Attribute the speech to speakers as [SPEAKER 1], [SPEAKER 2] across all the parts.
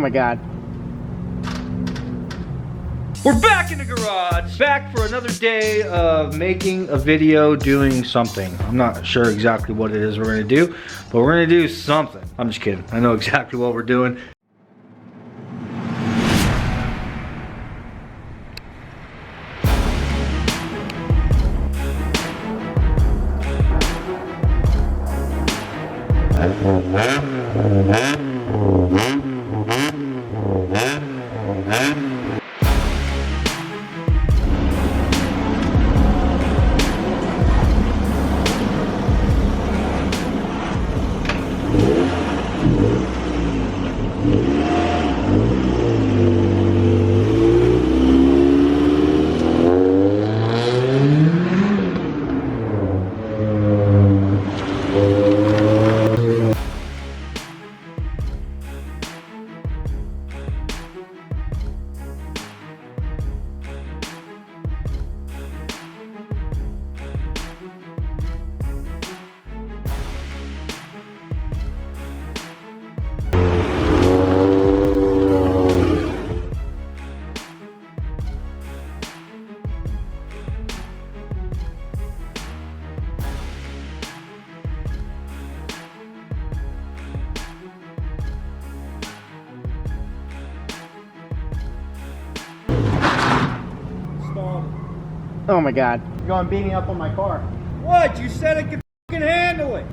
[SPEAKER 1] my God. We're back in the garage, back for another day of making a video doing something. I'm not sure exactly what it is we're gonna do, but we're gonna do something. I'm just kidding. I know exactly what we're doing. Oh my God. You're going beating up on my car.
[SPEAKER 2] What? You said it could fucking handle it.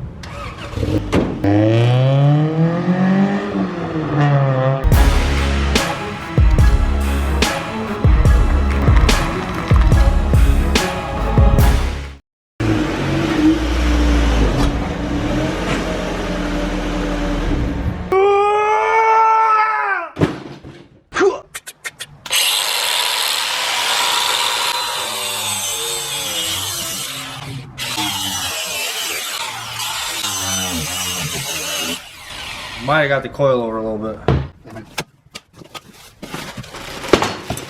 [SPEAKER 1] Might have got the coil over a little bit.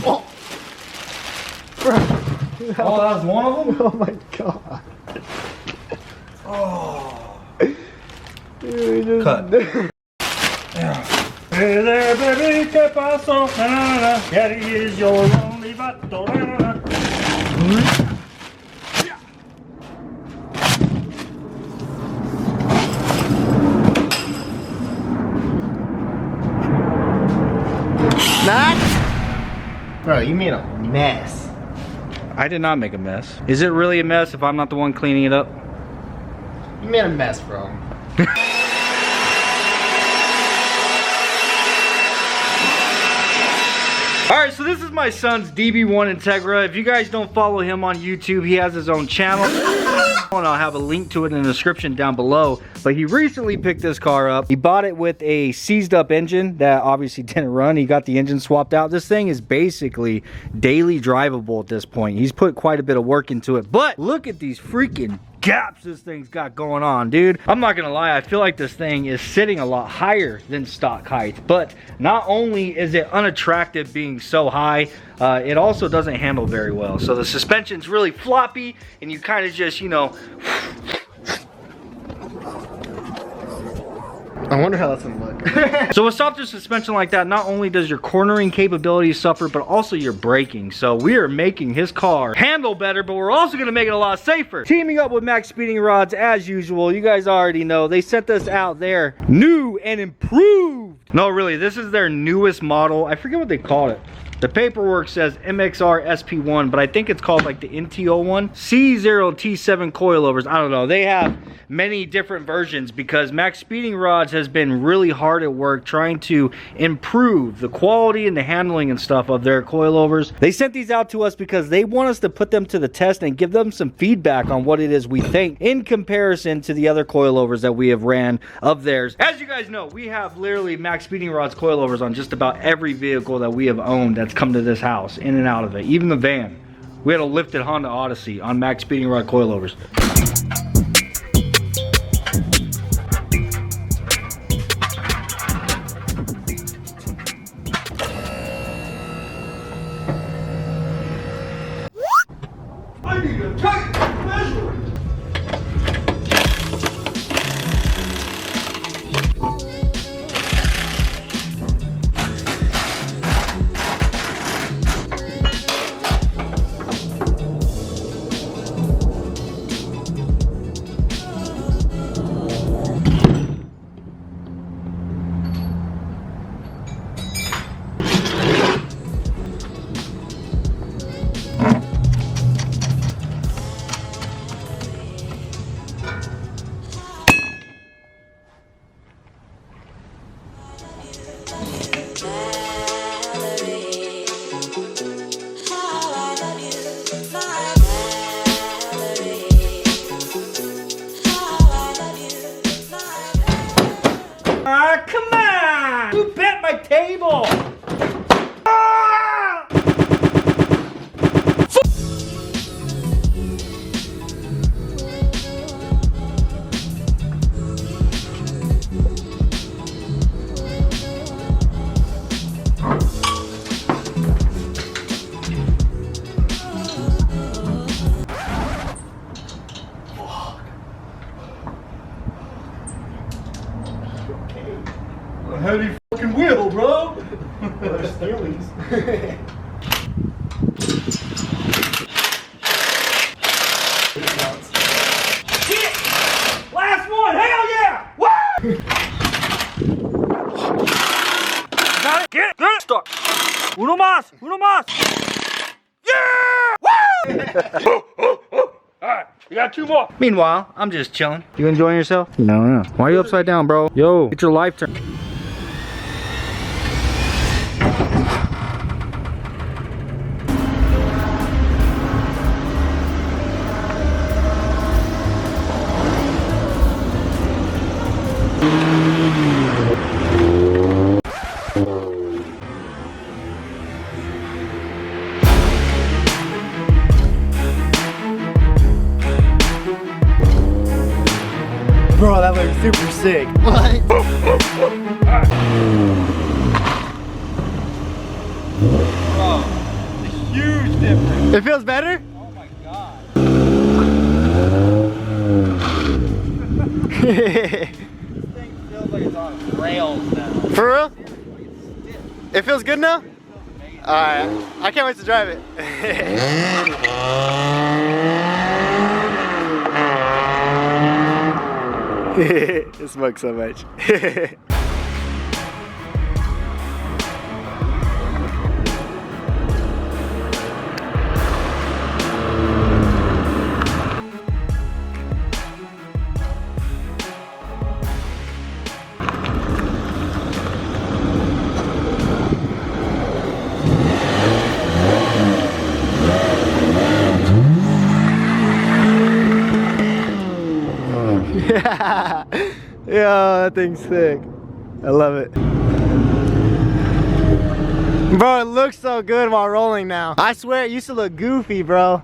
[SPEAKER 2] Oh!
[SPEAKER 1] Oh, that was one of them?
[SPEAKER 2] Oh my God.
[SPEAKER 1] Oh.
[SPEAKER 2] Dude,
[SPEAKER 1] Cut.
[SPEAKER 2] Hey there, baby, ¿qué pasó? Daddy is your only vato.
[SPEAKER 1] Bro, you made a mess. I did not make a mess. Is it really a mess if I'm not the one cleaning it up?
[SPEAKER 2] You made a mess, bro.
[SPEAKER 1] Alright, so this is my son's DB1 Integra. If you guys don't follow him on YouTube, he has his own channel. And I'll have a link to it in the description down below. But he recently picked this car up. He bought it with a seized up engine that obviously didn't run. He got the engine swapped out. This thing is basically daily drivable at this point. He's put quite a bit of work into it. But look at these freaking gaps this thing's got going on, dude. I'm not gonna lie, I feel like this thing is sitting a lot higher than stock height. But not only is it unattractive being so high, it also doesn't handle very well. So the suspension's really floppy and you kind of just, you know.
[SPEAKER 2] I wonder how that's gonna look.
[SPEAKER 1] So with softer suspension like that, not only does your cornering capabilities suffer, but also your braking. So we are making his car handle better, but we're also gonna make it a lot safer. Teaming up with MaxpeedingRods as usual. You guys already know, they sent this out there new and improved. No, really, this is their newest model. I forget what they called it. The paperwork says MXR SP1, but I think it's called like the NTO one. C0T7 coilovers. I don't know. They have many different versions because MaxpeedingRods has been really hard at work trying to improve the quality and the handling and stuff of their coilovers. They sent these out to us because they want us to put them to the test and give them some feedback on what it is we think in comparison to the other coilovers that we have ran of theirs. As you guys know, we have literally MaxpeedingRods coilovers on just about every vehicle that we have owned that's come to this house, in and out of it. Even the van. We had a lifted Honda Odyssey on MaxpeedingRod coilovers.
[SPEAKER 2] I need a tape measure.
[SPEAKER 1] más! Uno más! Yeah! Woo! Alright, you got 2 more. Meanwhile, I'm just chilling. You enjoying yourself? No. Why are you upside down, bro? Yo, get your life turned.
[SPEAKER 3] Bro, that looks super sick. What?
[SPEAKER 1] Bro, huge difference.
[SPEAKER 3] It feels better?
[SPEAKER 1] Oh my god.
[SPEAKER 3] This
[SPEAKER 1] thing feels like it's on rails now.
[SPEAKER 3] For real? It feels good now? Alright, I can't wait to drive it. It smokes so much. Yeah, that thing's sick. I love it. Bro, it looks so good while rolling now. I swear it used to look goofy, bro.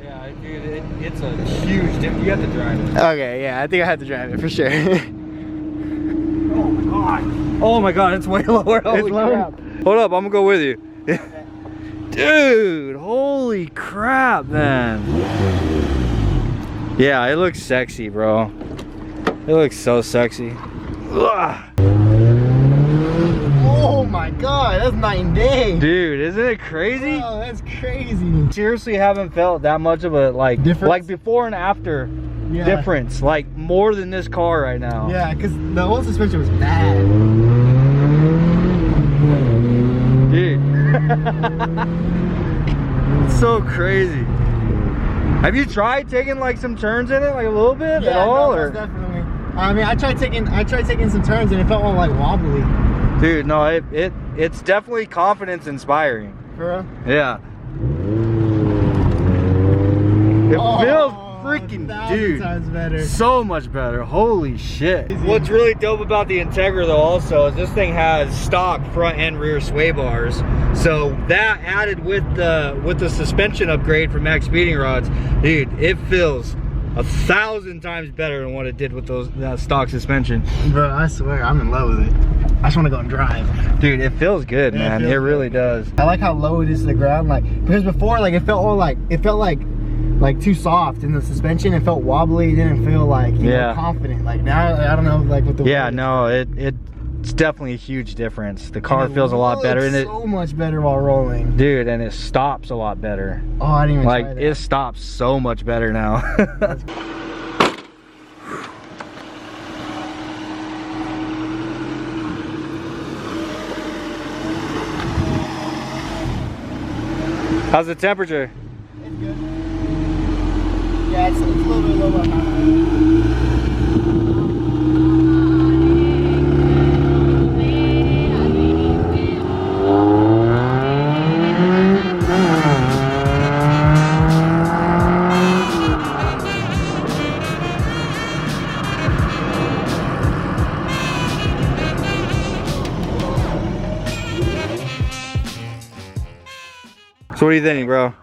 [SPEAKER 1] Yeah, dude, it's a huge difference. You have to drive it.
[SPEAKER 3] Okay, yeah, I think I have to drive it for sure.
[SPEAKER 1] Oh my god. Oh my god, it's way lower. Holy crap. Hold up, I'm gonna go with you. Dude, holy crap, man. Yeah, it looks sexy, bro. It looks so sexy. Ugh.
[SPEAKER 3] Oh my god, that's night and day.
[SPEAKER 1] Dude, isn't it crazy?
[SPEAKER 3] Oh, that's crazy.
[SPEAKER 1] Seriously haven't felt that much of a
[SPEAKER 3] Difference?
[SPEAKER 1] like before and after difference. Like more than this car right now.
[SPEAKER 3] Yeah, because the old suspension was bad.
[SPEAKER 1] Dude. It's so crazy. Have you tried taking like some turns in it, like a little bit at all?
[SPEAKER 3] No,
[SPEAKER 1] or
[SPEAKER 3] definitely. I mean, I tried taking some turns and it felt all like wobbly.
[SPEAKER 1] dude, no, it's definitely confidence inspiring.
[SPEAKER 3] For real?
[SPEAKER 1] Yeah. It feels freaking,
[SPEAKER 3] 1,000
[SPEAKER 1] dude,
[SPEAKER 3] times better.
[SPEAKER 1] so much better. Holy shit. What's really dope about the Integra though also is this thing has stock front and rear sway bars. So that added with the suspension upgrade from MaxpeedingRods, dude, it feels 1,000 times better than what it did with that stock suspension.
[SPEAKER 3] Bro, I swear, I'm in love with it. I just want to go and drive.
[SPEAKER 1] Dude, it feels good, man. It really does.
[SPEAKER 3] I like how low it is to the ground, like, because before, like, it felt all like too soft in the suspension. It felt wobbly. It didn't feel like, you know, confident. Like now, I don't know, like with the
[SPEAKER 1] it's definitely a huge difference. The car feels a lot better, and
[SPEAKER 3] so much better while rolling,
[SPEAKER 1] dude. And it stops a lot better.
[SPEAKER 3] Oh, I didn't even
[SPEAKER 1] like
[SPEAKER 3] try that.
[SPEAKER 1] It stops so much better now. How's the temperature?
[SPEAKER 3] It's good. Yeah, it's a little bit low behind.
[SPEAKER 1] So what do you think, bro?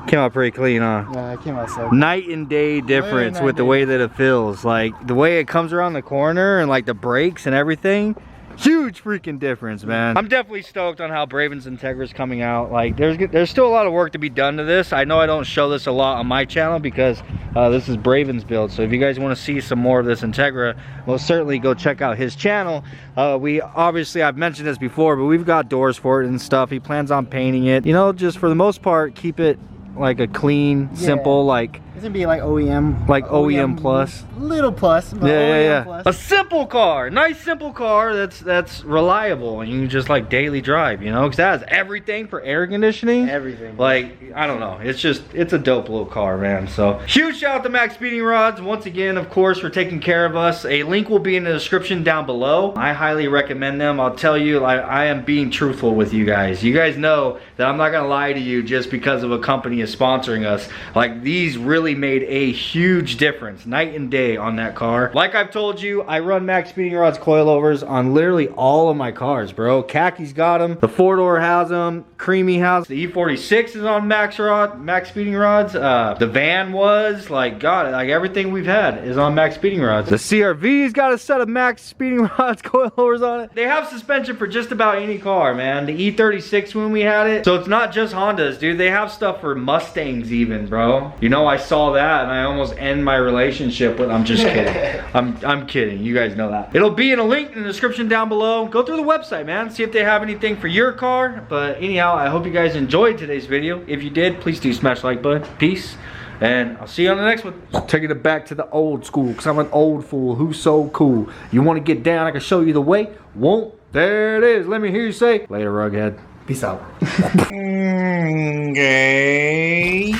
[SPEAKER 1] Came out pretty clean, huh?
[SPEAKER 3] Yeah, it came out so good.
[SPEAKER 1] Night and day difference with the way that it feels. Like the way it comes around the corner and like the brakes and everything. Huge freaking difference, man. I'm definitely stoked on how Braven's Integra is coming out. Like there's still a lot of work to be done to this. I know I don't show this a lot on my channel because this is Braven's build. So if you guys want to see some more of this Integra, well, certainly go check out his channel. We obviously, I've mentioned this before, but we've got doors for it and stuff. He plans on painting it. You know, just for the most part, keep it like a clean, simple, like
[SPEAKER 3] It's gonna be like OEM.
[SPEAKER 1] Like OEM plus.
[SPEAKER 3] Little plus. But
[SPEAKER 1] Yeah,
[SPEAKER 3] OEM
[SPEAKER 1] yeah.
[SPEAKER 3] Plus.
[SPEAKER 1] A simple car, nice simple car that's reliable and you can just like daily drive, you know, because that has everything for air conditioning.
[SPEAKER 3] Everything.
[SPEAKER 1] Like, I don't know, it's a dope little car, man. So huge shout out to Max Speeding Rods once again, of course, for taking care of us. A link will be in the description down below. I highly recommend them. I'll tell you, I am being truthful with you guys. You guys know that I'm not gonna lie to you just because of a company is sponsoring us. Like, these really made a huge difference, night and day on that car. Like I've told you, I run Max Speeding Rods coilovers on literally all of my cars, bro. Khaki's got them, the 4-door has them, Creamy has, the E46 is on Max Speeding Rods, the van was, like, God, like everything we've had is on Max Speeding Rods. The CRV's got a set of Max Speeding Rods coilovers on it. They have suspension for just about any car, man. The E36 when we had it, so it's not just Hondas, dude. They have stuff for Mustangs even, bro. You know, I saw that and I almost end my relationship with, I'm just kidding. I'm kidding, you guys know that. It'll be in a link in the description down below. Go through the website, man, see if they have anything for your car. But anyhow, I hope you guys enjoyed today's video. If you did, please do smash the like button. Peace, and I'll see you on the next one. Taking it back to the old school, because I'm an old fool who's so cool. You want to get down, I can show you the way. Won't? There it is. Let me hear you say, later, Rughead.
[SPEAKER 3] Peace out.
[SPEAKER 1] Okay.